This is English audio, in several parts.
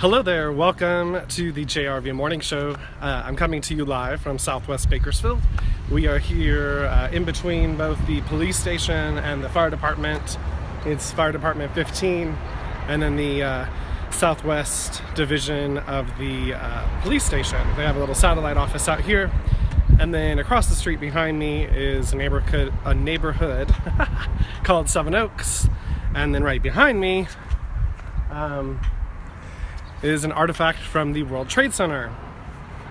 Hello there, welcome to the JRV Morning Show. I'm coming to you live from Southwest Bakersfield. We are here in between both the police station and the fire department. It's Fire Department 15 and then the Southwest Division of the police station. They have a little satellite office out here. And then across the street behind me is a neighborhood called Seven Oaks. And then right behind me is an artifact from the World Trade Center.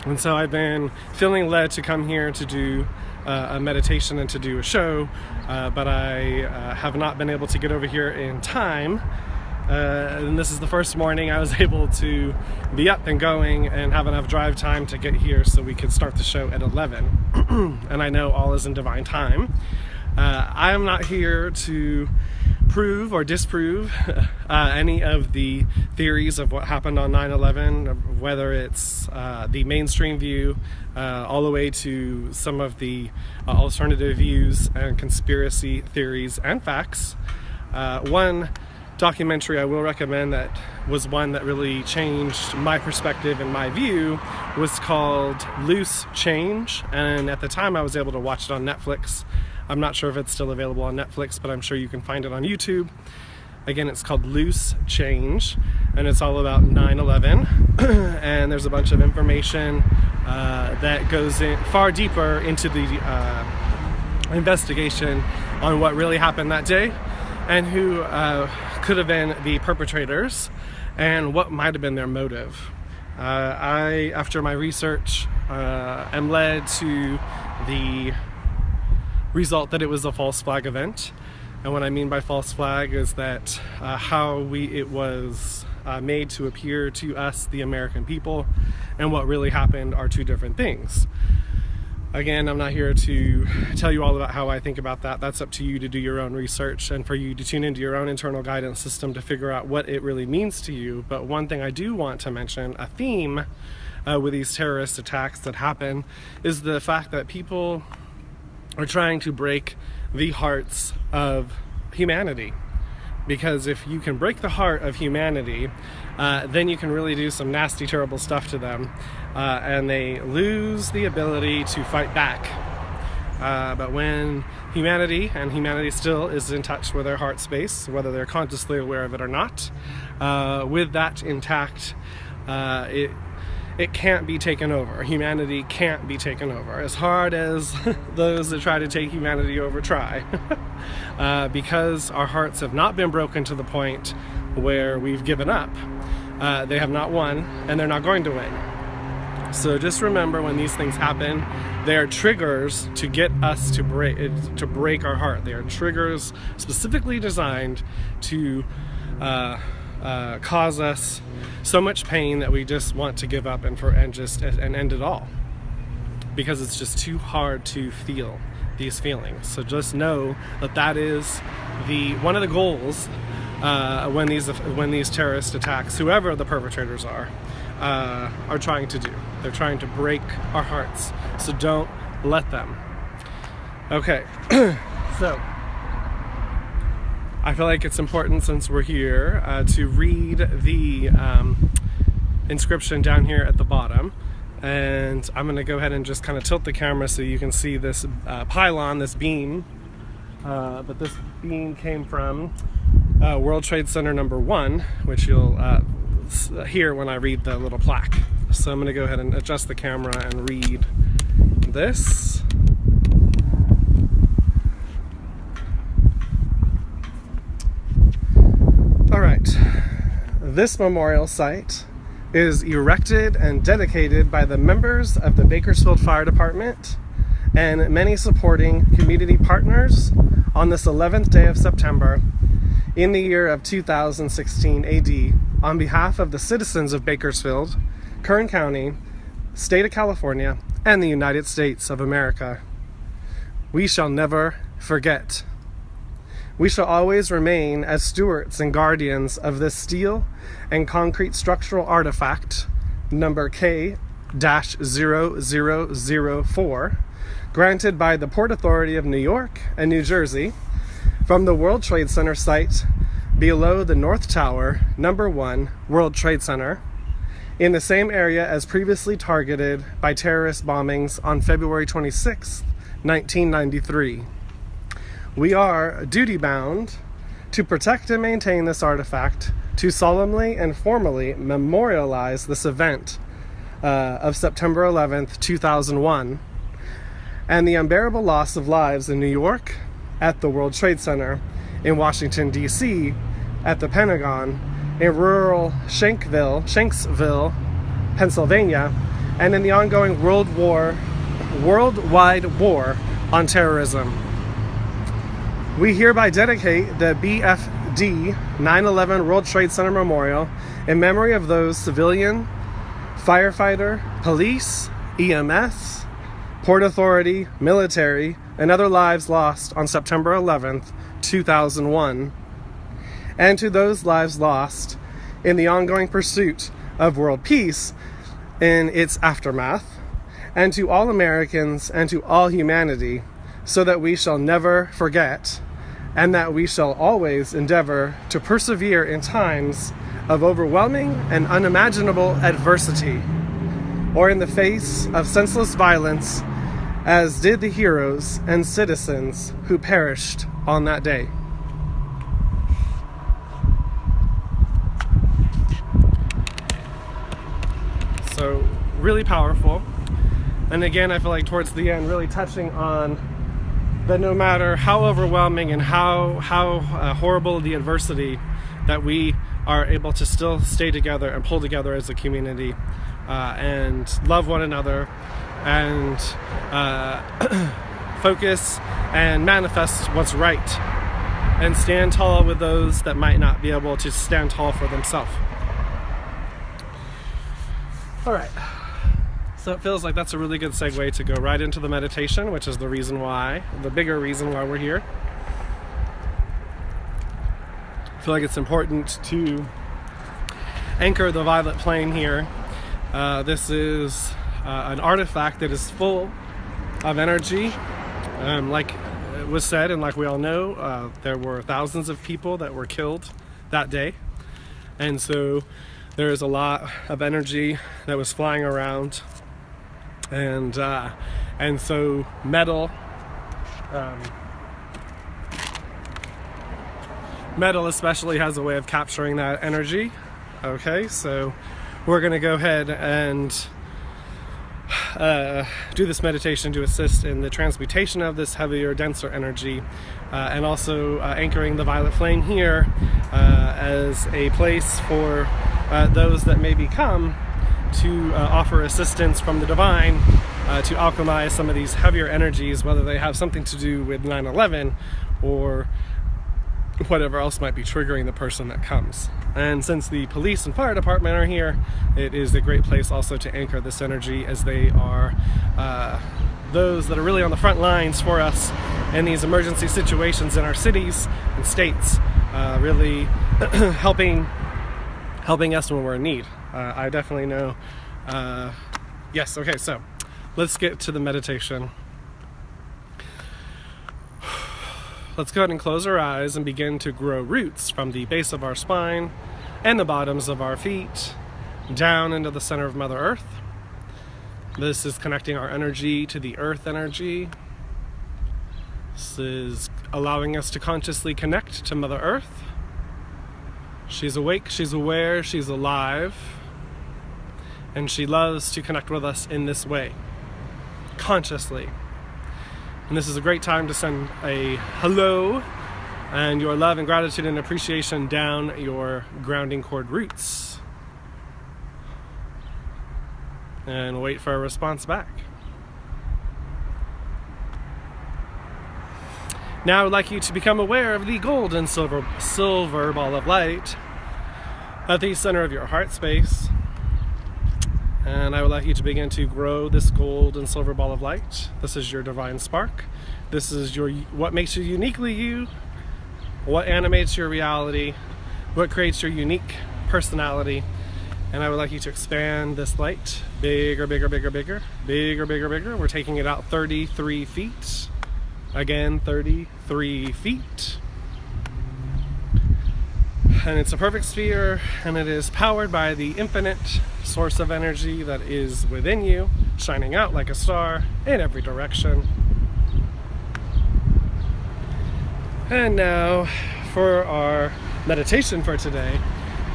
And so I've been feeling led to come here to do a meditation and to do a show, but I have not been able to get over here in time. And this is the first morning I was able to be up and going and have enough drive time to get here so we could start the show at 11. And I know all is in divine time. I am not here to prove or disprove any of the theories of what happened on 9/11, whether it's the mainstream view all the way to some of the alternative views and conspiracy theories and facts. One documentary I will recommend that was one that really changed my perspective and my view was called Loose Change, and at the time I was able to watch it on Netflix. I'm not sure if it's still available on Netflix, but I'm sure you can find it on YouTube. Again, it's called Loose Change, and it's all about 9/11. And there's a bunch of information that goes in far deeper into the investigation on what really happened that day and who could have been the perpetrators and what might have been their motive. After my research, am led to the result that it was a false flag event. And what I mean by false flag is that how it was made to appear to us, the American people, and what really happened are two different things. Again, I'm not here to tell you all about how I think about that. That's up to you to do your own research and for you to tune into your own internal guidance system to figure out what it really means to you. But one thing I do want to mention, a theme with these terrorist attacks that happen, is the fact that people are trying to break the hearts of humanity. Because if you can break the heart of humanity, then you can really do some nasty, terrible stuff to them, and they lose the ability to fight back. But when humanity still is in touch with their heart space, whether they're consciously aware of it or not, with that intact, it can't be taken over. Humanity can't be taken over, as hard as those that try to take humanity over try. Because our hearts have not been broken to the point where we've given up. They have not won, and they're not going to win. So just remember, when these things happen, they are triggers to get us to break our heart. They are triggers specifically designed to cause us so much pain that we just want to give up and end it all, because it's just too hard to feel these feelings. So just know that that is one of the goals when these terrorist attacks, whoever the perpetrators are trying to do. They're trying to break our hearts. So don't let them. Okay, so I feel like it's important, since we're here, to read the inscription down here at the bottom. And I'm going to go ahead and just kind of tilt the camera so you can see this pylon, this beam. But this beam came from World Trade Center number 1, which you'll hear when I read the little plaque. So I'm going to go ahead and adjust the camera and read this. Alright, this memorial site is erected and dedicated by the members of the Bakersfield Fire Department and many supporting community partners on this 11th day of September in the year of 2016 AD on behalf of the citizens of Bakersfield, Kern County, State of California, and the United States of America. We shall never forget. We shall always remain as stewards and guardians of this steel and concrete structural artifact, number K-0004, granted by the Port Authority of New York and New Jersey from the World Trade Center site below the North Tower, number 1, World Trade Center, in the same area as previously targeted by terrorist bombings on February 26, 1993. We are duty-bound to protect and maintain this artifact, to solemnly and formally memorialize this event of September 11th, 2001, and the unbearable loss of lives in New York, at the World Trade Center, in Washington, D.C., at the Pentagon, in rural Shanksville, Pennsylvania, and in the ongoing worldwide war on terrorism. We hereby dedicate the BFD 9/11 World Trade Center Memorial in memory of those civilian, firefighter, police, EMS, Port Authority, military, and other lives lost on September 11th, 2001, and to those lives lost in the ongoing pursuit of world peace in its aftermath, and to all Americans and to all humanity, so that we shall never forget, and that we shall always endeavor to persevere in times of overwhelming and unimaginable adversity, or in the face of senseless violence, as did the heroes and citizens who perished on that day. So, really powerful. And again, I feel like towards the end, really touching on that no matter how overwhelming and how horrible the adversity, that we are able to still stay together and pull together as a community and love one another and focus and manifest what's right and stand tall with those that might not be able to stand tall for themselves. All right. So it feels like that's a really good segue to go right into the meditation, which is the bigger reason why we're here. I feel like it's important to anchor the violet flame here. This is an artifact that is full of energy. Like it was said, and like we all know, there were thousands of people that were killed that day. And so there is a lot of energy that was flying around. And so metal especially has a way of capturing that energy. Okay, so we're going to go ahead and do this meditation to assist in the transmutation of this heavier, denser energy, and also anchoring the violet flame here as a place for those that may come to offer assistance from the divine to alchemize some of these heavier energies, whether they have something to do with 9/11 or whatever else might be triggering the person that comes. And since the police and fire department are here, it is a great place also to anchor this energy, as they are those that are really on the front lines for us in these emergency situations in our cities and states, really helping us when we're in need. I definitely know. Yes, okay, so let's get to the meditation. Let's go ahead and close our eyes and begin to grow roots from the base of our spine and the bottoms of our feet down into the center of Mother Earth. This is connecting our energy to the earth energy. This is allowing us to consciously connect to Mother Earth. She's awake, she's aware, she's alive, and she loves to connect with us in this way, consciously. And this is a great time to send a hello and your love and gratitude and appreciation down your grounding cord roots. And wait for a response back. Now I would like you to become aware of the gold and silver ball of light at the center of your heart space. And I would like you to begin to grow this gold and silver ball of light. This is your divine spark. This is what makes you uniquely you, what animates your reality, what creates your unique personality. And I would like you to expand this light bigger, bigger, bigger, bigger, bigger, bigger, bigger. We're taking it out 33 feet. Again, 33 feet. And it's a perfect sphere, and it is powered by the infinite source of energy that is within you, shining out like a star in every direction. And now for our meditation for today,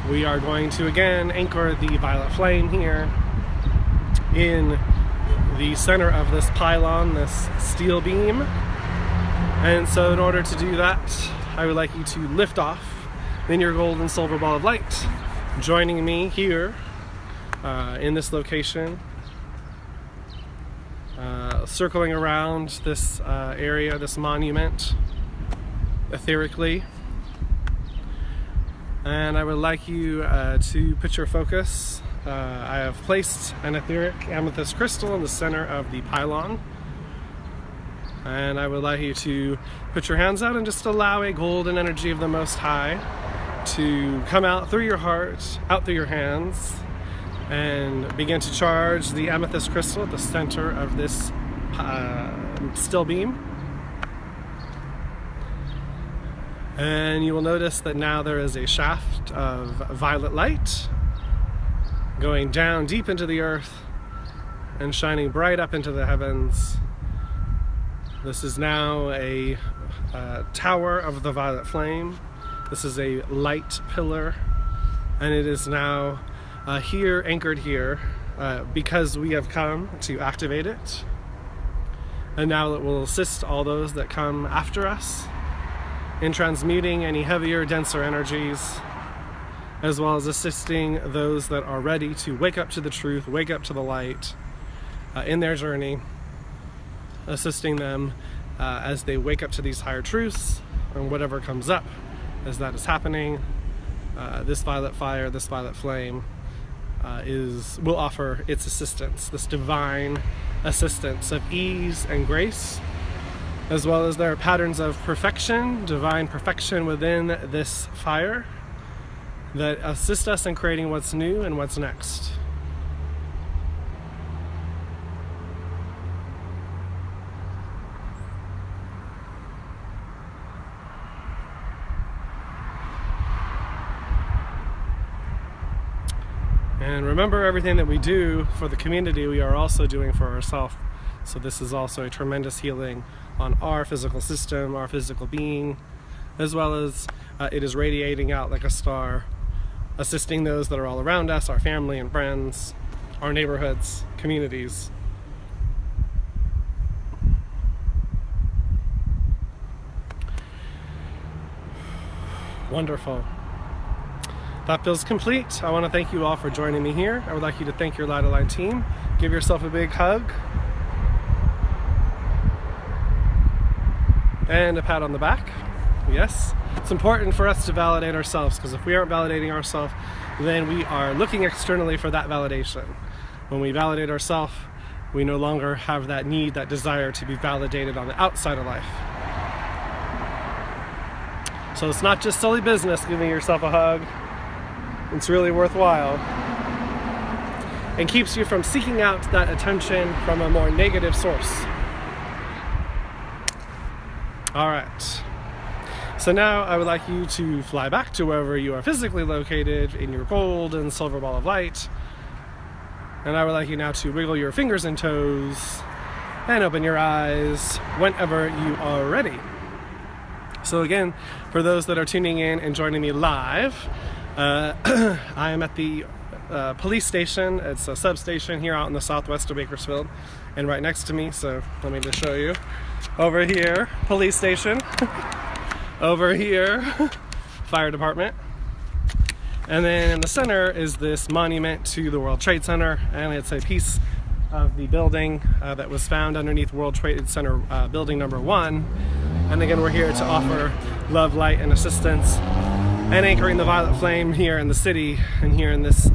we are going to again anchor the violet flame here in the center of this pylon, this steel beam. And so in order to do that, I would like you to lift off in your gold and silver ball of light, joining me here in this location, circling around this area, this monument, etherically. And I would like you to put your focus. I have placed an etheric amethyst crystal in the center of the pylon. And I would like you to put your hands out and just allow a golden energy of the Most High to come out through your heart, out through your hands, and begin to charge the amethyst crystal at the center of this steel beam. And you will notice that now there is a shaft of violet light going down deep into the earth and shining bright up into the heavens. This is now a tower of the violet flame. This is a light pillar, and it is now here, anchored here, because we have come to activate it. And now it will assist all those that come after us in transmuting any heavier, denser energies, as well as assisting those that are ready to wake up to the truth, wake up to the light in their journey, assisting them as they wake up to these higher truths and whatever comes up as that is happening. This violet fire, this violet flame will offer its assistance, this divine assistance of ease and grace, as well as there are patterns of perfection, divine perfection within this fire that assist us in creating what's new and what's next. And remember, everything that we do for the community, we are also doing for ourselves. So this is also a tremendous healing on our physical system, our physical being, as well as it is radiating out like a star, assisting those that are all around us, our family and friends, our neighborhoods, communities. Wonderful. That feels complete. I want to thank you all for joining me here. I would like you to thank your Light Align team. Give yourself a big hug and a pat on the back. Yes, it's important for us to validate ourselves, because if we aren't validating ourselves, then we are looking externally for that validation. When we validate ourselves, we no longer have that need, that desire to be validated on the outside of life. So it's not just silly business giving yourself a hug. It's really worthwhile and keeps you from seeking out that attention from a more negative source. All right. So now I would like you to fly back to wherever you are physically located in your gold and silver ball of light. And I would like you now to wiggle your fingers and toes and open your eyes whenever you are ready. So again, for those that are tuning in and joining me live, I am at the police station. It's a substation here out in the Southwest of Bakersfield, and right next to me, so let me just show you, over here, police station, over here, fire department, and then in the center is this monument to the World Trade Center, and it's a piece of the building that was found underneath World Trade Center building number 1. And again, we're here to offer love, light, and assistance, and anchoring the violet flame here in the city and here in this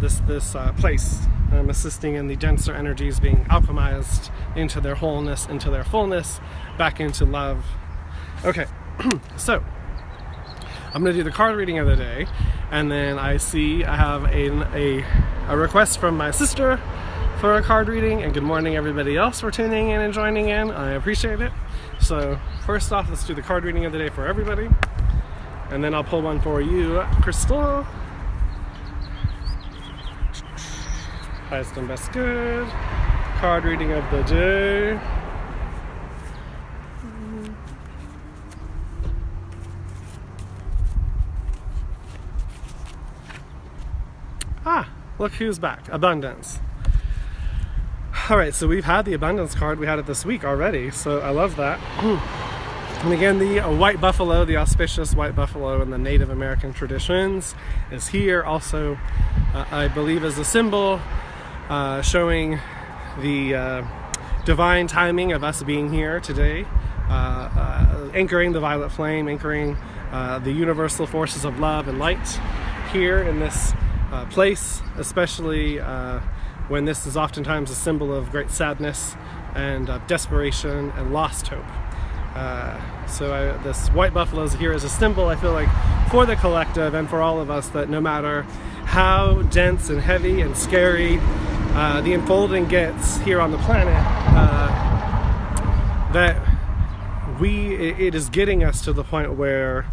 place. I'm assisting in the denser energies being alchemized into their wholeness, into their fullness, back into love. Okay, so I'm going to do the card reading of the day, and then I have a request from my sister for a card reading, and good morning everybody else for tuning in and joining in. I appreciate it. So first off, let's do the card reading of the day for everybody. And then I'll pull one for you, Crystal. Highest and best good. Card reading of the day. Ah, look who's back. Abundance. Alright, so we've had the abundance card. We had it this week already, so I love that. And again, the white buffalo, the auspicious white buffalo in the Native American traditions, is here also, I believe, as a symbol showing the divine timing of us being here today, anchoring the violet flame, anchoring the universal forces of love and light here in this place, especially when this is oftentimes a symbol of great sadness and desperation and lost hope. So this white buffalo is here as a symbol, I feel like, for the collective and for all of us, that no matter how dense and heavy and scary the unfolding gets here on the planet, that it is getting us to the point where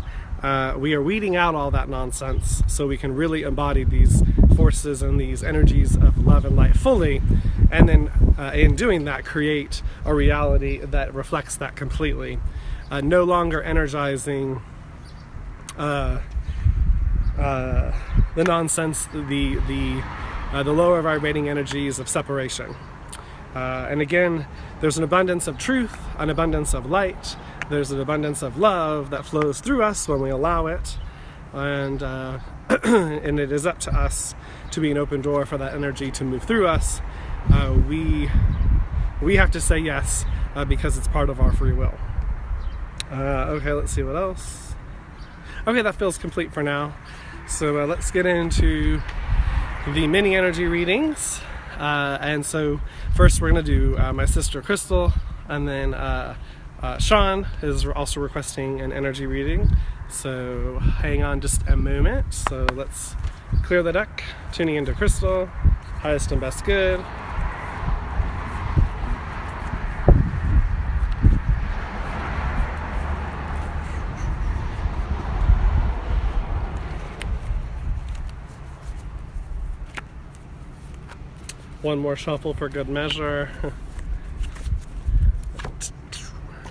we are weeding out all that nonsense so we can really embody these forces and these energies of love and light fully, and then in doing that create a reality that reflects that completely, no longer energizing the nonsense, the lower vibrating energies of separation. And again, there's an abundance of truth, an abundance of light, there's an abundance of love that flows through us when we allow it, and and it is up to us to be an open door for that energy to move through us. We have to say yes because it's part of our free will. Okay, let's see what else. Okay, that feels complete for now. So let's get into the mini energy readings. And so first we're going to do my sister Crystal, and then Sean is also requesting an energy reading. So hang on just a moment. So let's clear the deck, tuning into Crystal, highest and best good. One more shuffle for good measure.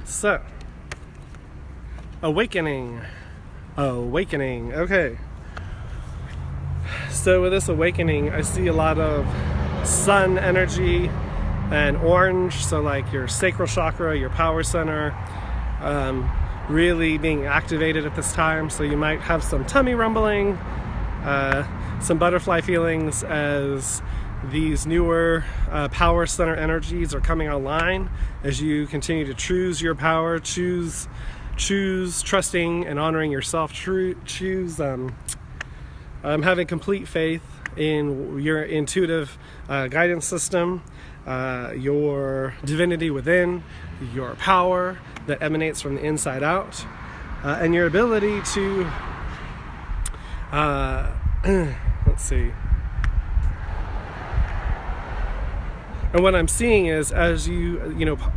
So, awakening. Okay. So with this awakening, I see a lot of sun energy and orange, so like your sacral chakra, your power center, really being activated at this time. So you might have some tummy rumbling, some butterfly feelings as these newer power center energies are coming online, as you continue to choose your power, choose trusting and honoring yourself, choose having complete faith in your intuitive guidance system, your divinity within, your power that emanates from the inside out, and your ability to let's see. And what I'm seeing is, as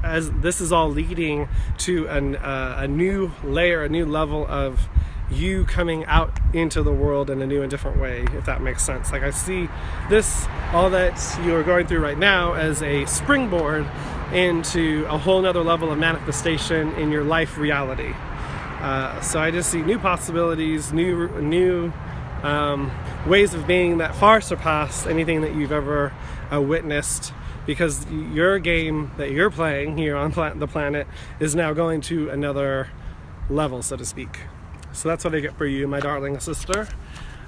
as this is all leading to a new layer, a new level of you coming out into the world in a new and different way, if that makes sense. Like I see this, all that you're going through right now, as a springboard into a whole nother level of manifestation in your life reality. So I just see new possibilities, new ways of being that far surpass anything that you've ever witnessed. Because your game that you're playing here on the planet is now going to another level, so to speak. So that's what I get for you, my darling sister.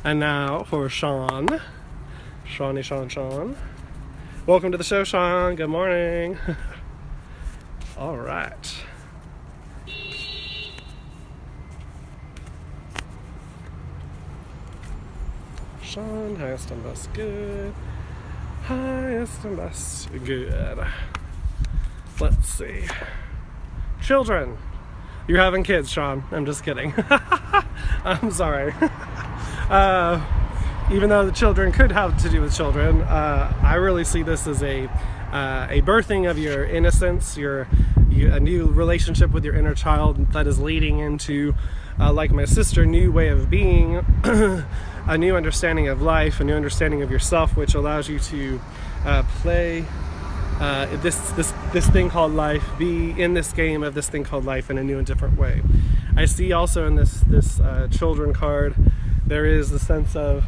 And now for Sean. Sean. Welcome to the show, Sean. Good morning. All right. Sean, highest and best good. Highest and best good. Let's see. Children. You're having kids, Sean. I'm just kidding. I'm sorry. Even though the children could have to do with children, I really see this as a birthing of your innocence, your a new relationship with your inner child that is leading into, like my sister, new way of being, a new understanding of life, a new understanding of yourself, which allows you to play this thing called life, be in this game of this thing called life in a new and different way. I see also in this children card, there is the sense of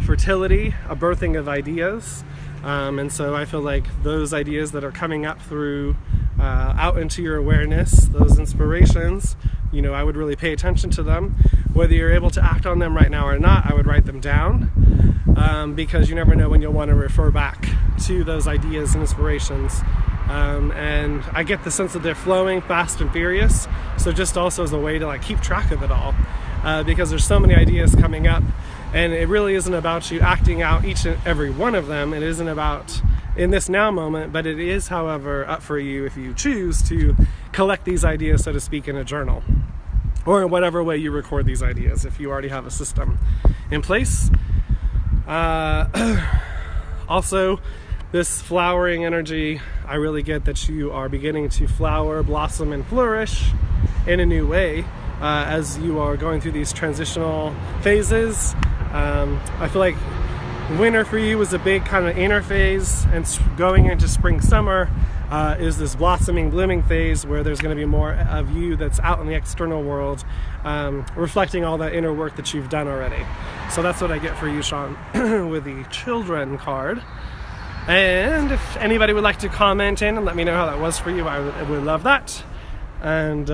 fertility, a birthing of ideas, and so I feel like those ideas that are coming up through out into your awareness, those inspirations, you know, I would really pay attention to them. Whether you're able to act on them right now or not, I would write them down, because you never know when you'll want to refer back to those ideas and inspirations. And I get the sense that they're flowing fast and furious, so just also as a way to like keep track of it all, because there's so many ideas coming up, and it really isn't about you acting out each and every one of them. It isn't about in this now moment, but it is, however, up for you if you choose to collect these ideas, so to speak, in a journal, or in whatever way you record these ideas, if you already have a system in place. Also, this flowering energy, I really get that you are beginning to flower, blossom, and flourish in a new way as you are going through these transitional phases. I feel like winter for you is a big kind of inner phase, and going into spring, summer is this blossoming, blooming phase where there's going to be more of you that's out in the external world, reflecting all that inner work that you've done already. So that's what I get for you, Sean, with the children card. And if anybody would like to comment in and let me know how that was for you, I would love that. And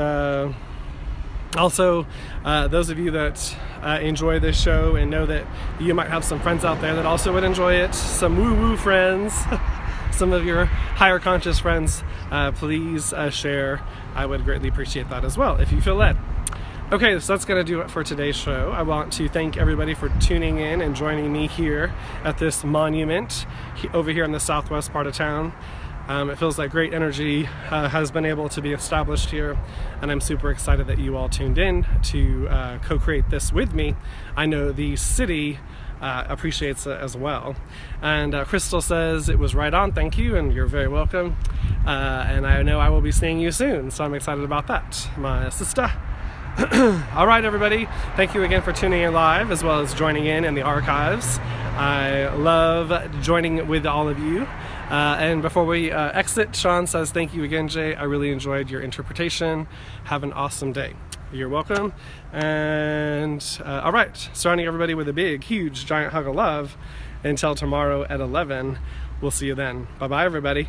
also, those of you that enjoy this show and know that you might have some friends out there that also would enjoy it, some woo-woo friends, some of your higher conscious friends, please share. I would greatly appreciate that as well if you feel led. Okay, so that's going to do it for today's show. I want to thank everybody for tuning in and joining me here at this monument over here in the southwest part of town. It feels like great energy has been able to be established here, and I'm super excited that you all tuned in to co-create this with me. I know the city appreciates it as well. And Crystal says it was right on, thank you, and you're very welcome. And I know I will be seeing you soon, so I'm excited about that, my sister. All right, everybody, thank you again for tuning in live as well as joining in the archives. I love joining with all of you. And before we exit, Sean says, thank you again, Jay. I really enjoyed your interpretation. Have an awesome day. You're welcome. And all right, surrounding everybody with a big, huge, giant hug of love. Until tomorrow at 11. We'll see you then. Bye-bye, everybody.